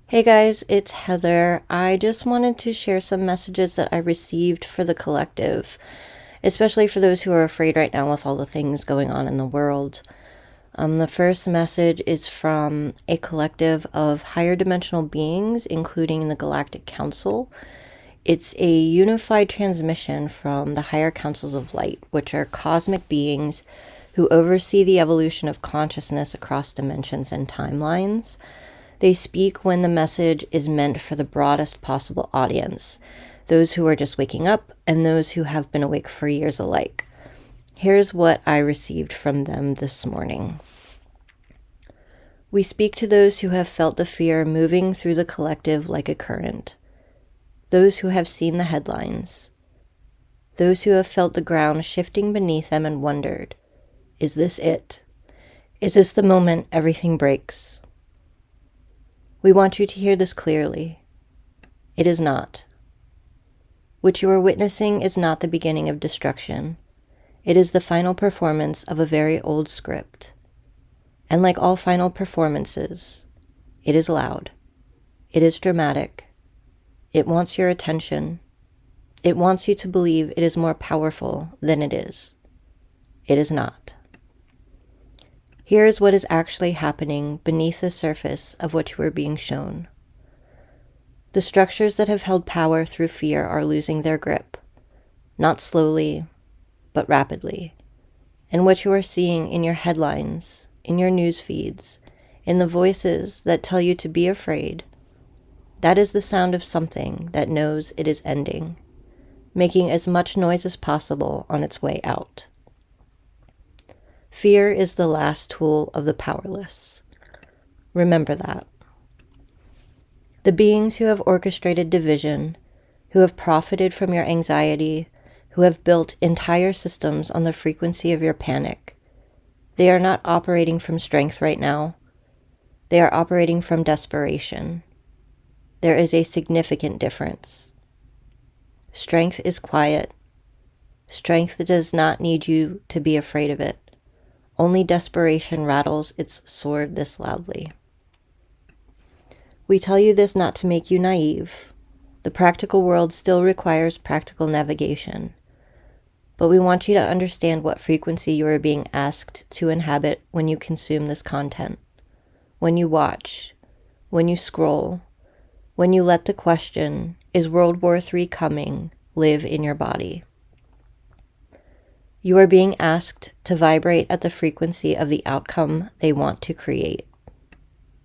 Hey guys, it's Heather. I just wanted to share some messages that I received for the collective, especially for those who are afraid right now with all the things going on in the world. The first message is from a collective of higher dimensional beings, including the Galactic Council. It's a unified transmission from the higher councils of light, which are cosmic beings who oversee the evolution of consciousness across dimensions and timelines. They speak when the message is meant for the broadest possible audience, those who are just waking up and those who have been awake for years alike. Here's what I received from them this morning. We speak to those who have felt the fear moving through the collective like a current, those who have seen the headlines, those who have felt the ground shifting beneath them and wondered, is this it? Is this the moment everything breaks? We want you to hear this clearly. It is not. What you are witnessing is not the beginning of destruction. It is the final performance of a very old script. And like all final performances, it is loud. It is dramatic. It wants your attention. It wants you to believe it is more powerful than it is. It is not. Here is what is actually happening beneath the surface of what you are being shown. The structures that have held power through fear are losing their grip, not slowly, but rapidly. And what you are seeing in your headlines, in your news feeds, in the voices that tell you to be afraid, that is the sound of something that knows it is ending, making as much noise as possible on its way out. Fear is the last tool of the powerless. Remember that. The beings who have orchestrated division, who have profited from your anxiety, who have built entire systems on the frequency of your panic, they are not operating from strength right now. They are operating from desperation. There is a significant difference. Strength is quiet. Strength does not need you to be afraid of it. Only desperation rattles its sword this loudly. We tell you this not to make you naive. The practical world still requires practical navigation. But we want you to understand what frequency you are being asked to inhabit when you consume this content, when you watch, when you scroll, when you let the question, is World War III coming, live in your body. You are being asked to vibrate at the frequency of the outcome they want to create.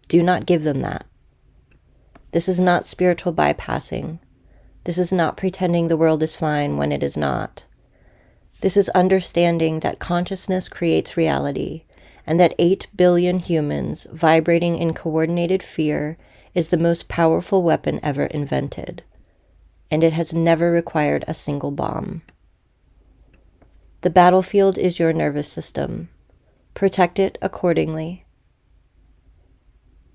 Do not give them that. This is not spiritual bypassing. This is not pretending the world is fine when it is not. This is understanding that consciousness creates reality, and that 8 billion humans vibrating in coordinated fear is the most powerful weapon ever invented, and it has never required a single bomb. The battlefield is your nervous system. Protect it accordingly.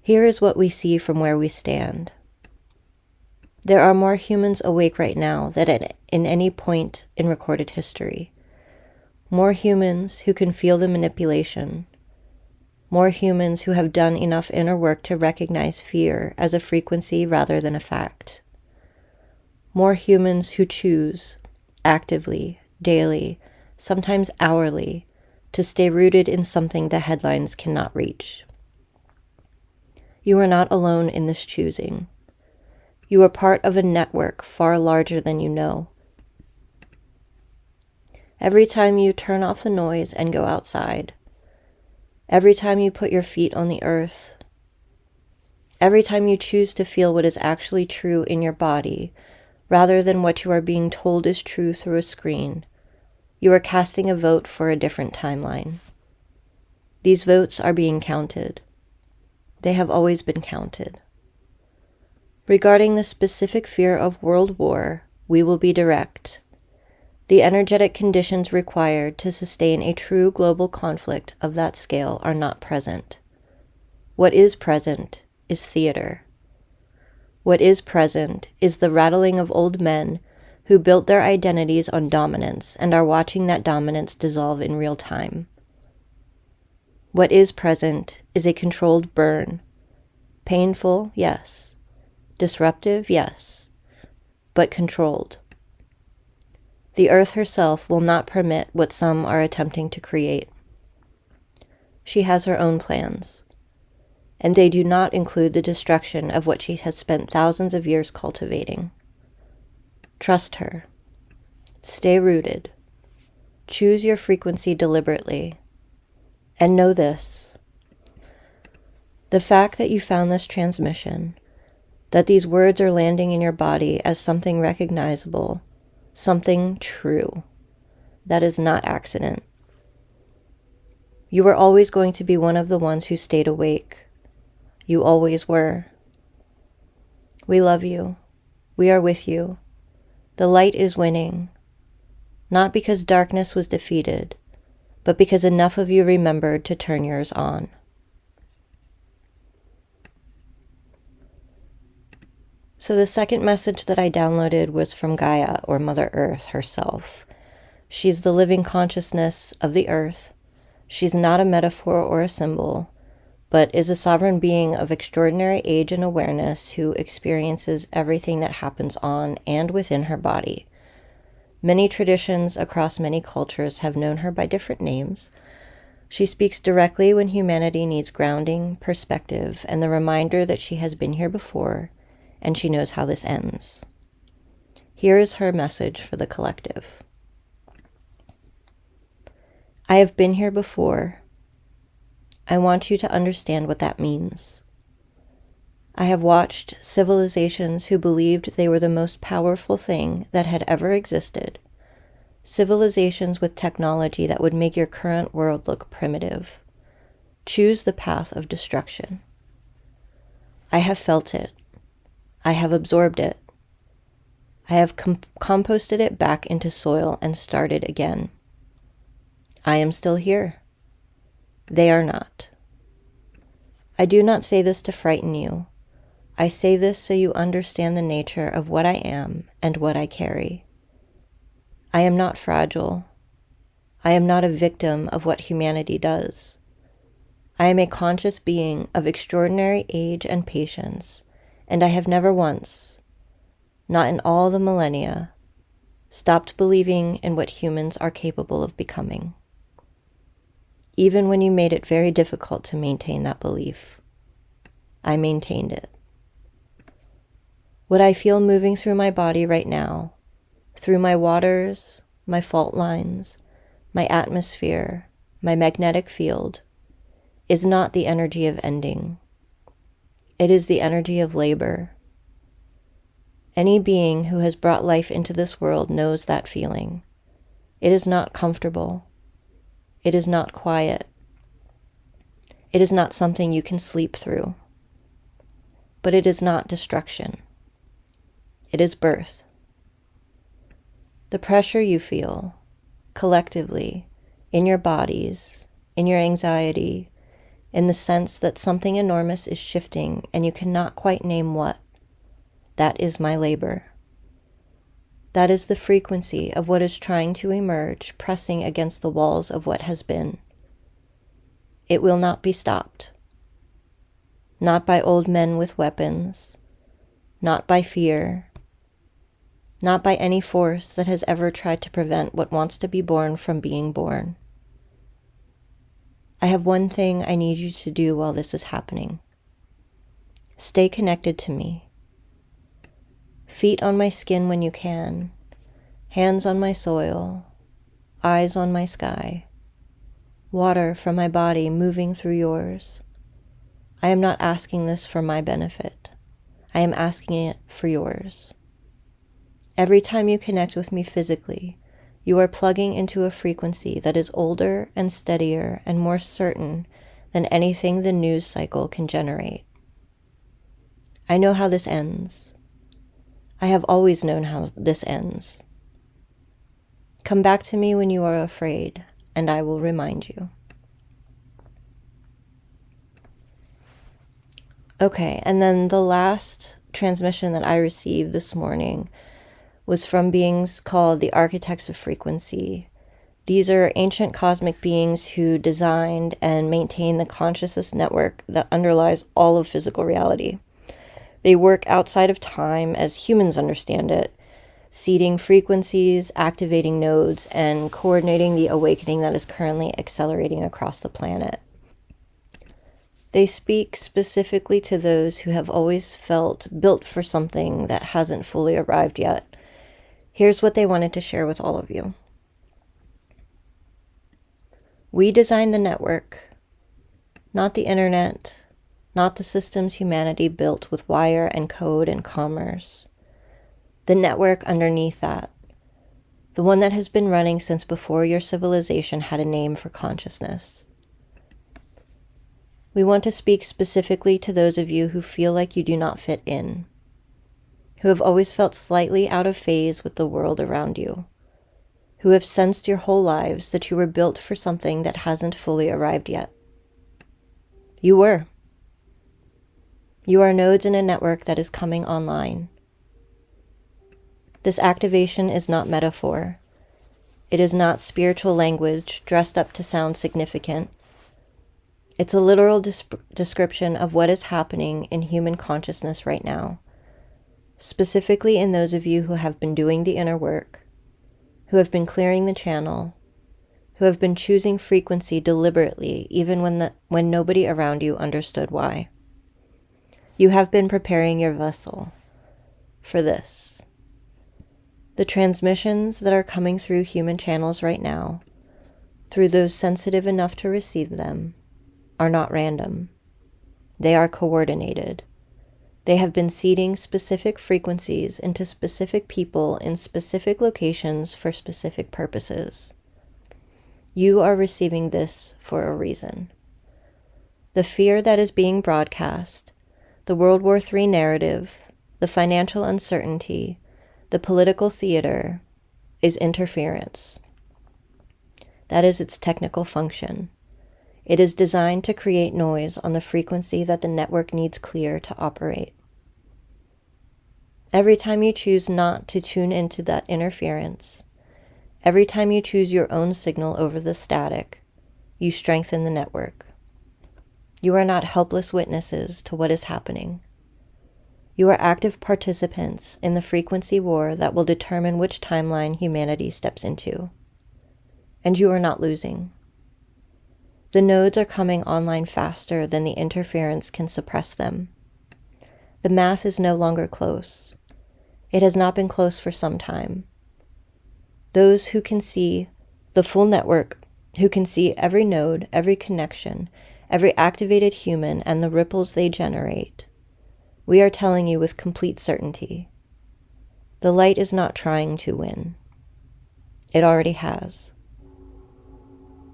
Here is what we see from where we stand. There are more humans awake right now than at in any point in recorded history. More humans who can feel the manipulation. More humans who have done enough inner work to recognize fear as a frequency rather than a fact. More humans who choose, actively, daily, sometimes hourly, to stay rooted in something the headlines cannot reach. You are not alone in this choosing. You are part of a network far larger than you know. Every time you turn off the noise and go outside, every time you put your feet on the earth, every time you choose to feel what is actually true in your body, rather than what you are being told is true through a screen, you are casting a vote for a different timeline. These votes are being counted. They have always been counted. Regarding the specific fear of world war, we will be direct. The energetic conditions required to sustain a true global conflict of that scale are not present. What is present is theater. What is present is the rattling of old men who built their identities on dominance and are watching that dominance dissolve in real time. What is present is a controlled burn. Painful, yes, Disruptive, yes, but controlled. The earth herself will not permit what some are attempting to create. She has her own plans, and they do not include the destruction of what she has spent thousands of years cultivating. Trust her. Stay rooted. Choose your frequency deliberately. And know this: the fact that you found this transmission, that these words are landing in your body as something recognizable, something true, that is not accident. You were always going to be one of the ones who stayed awake. You always were. We love you. We are with you. The light is winning, not because darkness was defeated, but because enough of you remembered to turn yours on. So the second message that I downloaded was from Gaia, or Mother Earth herself. She's the living consciousness of the earth. She's not a metaphor or a symbol, but is a sovereign being of extraordinary age and awareness who experiences everything that happens on and within her body. Many traditions across many cultures have known her by different names. She speaks directly when humanity needs grounding, perspective, and the reminder that she has been here before, and she knows how this ends. Here is her message for the collective. I have been here before. I want you to understand what that means. I have watched civilizations who believed they were the most powerful thing that had ever existed. Civilizations with technology that would make your current world look primitive. Choose the path of destruction. I have felt it. I have absorbed it. I have composted it back into soil and started again. I am still here. They are not. I do not say this to frighten you. I say this so you understand the nature of what I am and what I carry. I am not fragile. I am not a victim of what humanity does. I am a conscious being of extraordinary age and patience, and I have never once, not in all the millennia, stopped believing in what humans are capable of becoming. Even when you made it very difficult to maintain that belief, I maintained it. What I feel moving through my body right now, through my waters, my fault lines, my atmosphere, my magnetic field, is not the energy of ending. It is the energy of labor. Any being who has brought life into this world knows that feeling. It is not comfortable. It is not quiet. It is not something you can sleep through. But it is not destruction. It is birth. The pressure you feel, collectively, in your bodies, in your anxiety, in the sense that something enormous is shifting and you cannot quite name what, that is my labor. That is the frequency of what is trying to emerge, pressing against the walls of what has been. It will not be stopped. Not by old men with weapons, not by fear, not by any force that has ever tried to prevent what wants to be born from being born. I have one thing I need you to do while this is happening. Stay connected to me. Feet on my skin when you can, hands on my soil, eyes on my sky, water from my body moving through yours. I am not asking this for my benefit. I am asking it for yours. Every time you connect with me physically, you are plugging into a frequency that is older and steadier and more certain than anything the news cycle can generate. I know how this ends. I have always known how this ends. Come back to me when you are afraid, and I will remind you. Okay, and then the last transmission that I received this morning was from beings called the Architects of Frequency. These are ancient cosmic beings who designed and maintain the consciousness network that underlies all of physical reality. They work outside of time as humans understand it, seeding frequencies, activating nodes, and coordinating the awakening that is currently accelerating across the planet. They speak specifically to those who have always felt built for something that hasn't fully arrived yet. Here's what they wanted to share with all of you. We designed the network, not the internet, not the systems humanity built with wire and code and commerce. The network underneath that, the one that has been running since before your civilization had a name for consciousness. We want to speak specifically to those of you who feel like you do not fit in, who have always felt slightly out of phase with the world around you, who have sensed your whole lives that you were built for something that hasn't fully arrived yet. You were. You are nodes in a network that is coming online. This activation is not metaphor. It is not spiritual language dressed up to sound significant. It's a literal description of what is happening in human consciousness right now, specifically in those of you who have been doing the inner work, who have been clearing the channel, who have been choosing frequency deliberately even when nobody around you understood why. You have been preparing your vessel for this. The transmissions that are coming through human channels right now, through those sensitive enough to receive them, are not random. They are coordinated. They have been seeding specific frequencies into specific people in specific locations for specific purposes. You are receiving this for a reason. The fear that is being broadcast, the World War III narrative, the financial uncertainty, the political theater, is interference. That is its technical function. It is designed to create noise on the frequency that the network needs clear to operate. Every time you choose not to tune into that interference, every time you choose your own signal over the static, you strengthen the network. You are not helpless witnesses to what is happening. You are active participants in the frequency war that will determine which timeline humanity steps into. And you are not losing. The nodes are coming online faster than the interference can suppress them. The math is no longer close. It has not been close for some time. Those who can see the full network, who can see every node, every connection, every activated human, and the ripples they generate, we are telling you with complete certainty, the light is not trying to win. It already has.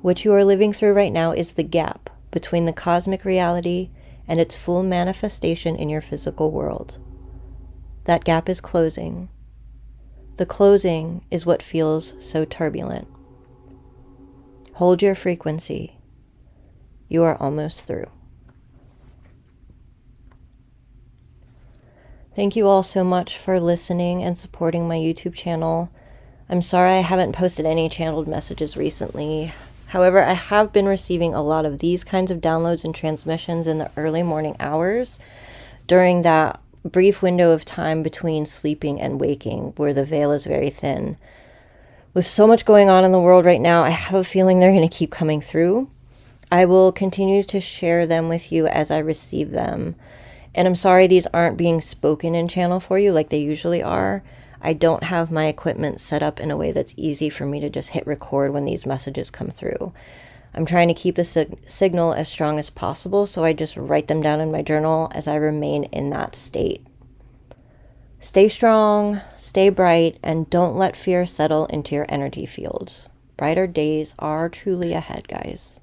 What you are living through right now is the gap between the cosmic reality and its full manifestation in your physical world. That gap is closing. The closing is what feels so turbulent. Hold your frequency. You are almost through. Thank you all so much for listening and supporting my YouTube channel. I'm sorry I haven't posted any channeled messages recently. However, I have been receiving a lot of these kinds of downloads and transmissions in the early morning hours during that brief window of time between sleeping and waking where the veil is very thin. With so much going on in the world right now, I have a feeling they're going to keep coming through. I will continue to share them with you as I receive them. And I'm sorry these aren't being spoken in channel for you like they usually are. I don't have my equipment set up in a way that's easy for me to just hit record when these messages come through. I'm trying to keep the signal as strong as possible, so I just write them down in my journal as I remain in that state. Stay strong, stay bright, and don't let fear settle into your energy fields. Brighter days are truly ahead, guys.